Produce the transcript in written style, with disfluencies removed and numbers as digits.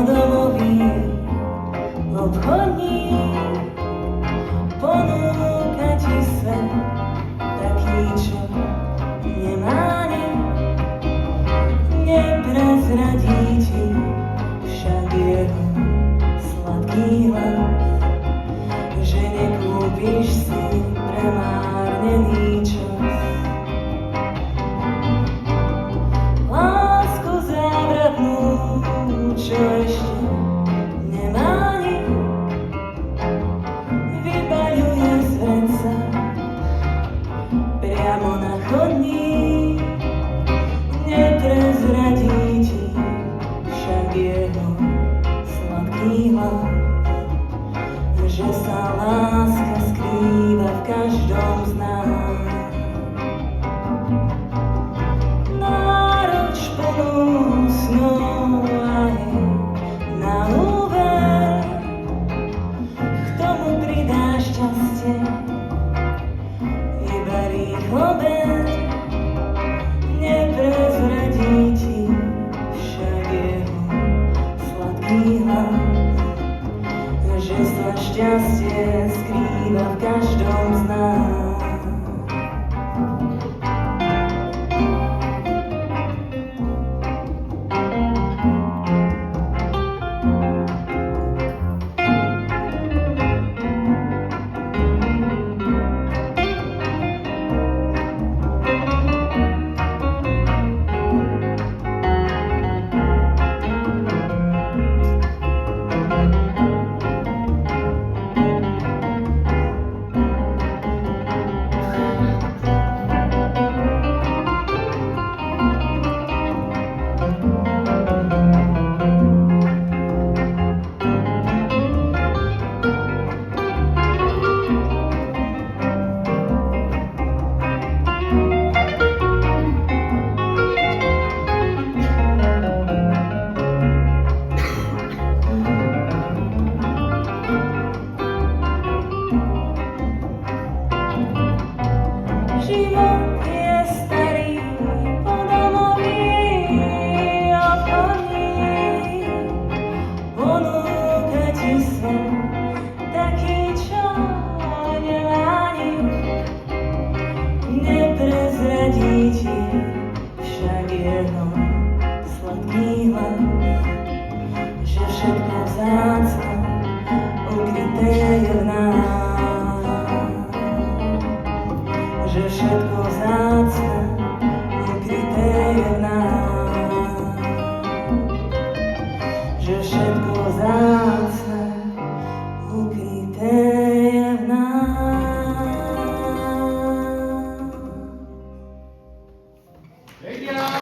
domový obchodník ponúka ti svet taký, čo nemá nik. Neprezradí ti však jeho sladký hlas, že nekúpiš si premárnený čas. Lásku závratnú, čo ešte nemá nik, vybaľuje z vreca priamo na chodník. Neprezradí ti však jeho sladký hlas, že sa láska skrýva v každom z nás. Náruč plnú snov aj na úver, k tomu pridá šťastie iba rýchlo ber. Neprezradí ti však jeho sladký hlas, že sa šťastie skrýva v každom z nás. Život je starý, podomový obchodník, ponúka ti svet taký, čo nemá nik. Neprezradí ti však jeho sladký hlas, že všetko vzácne ukryté je v nás. Že všetko vzácne ukryté je v nás.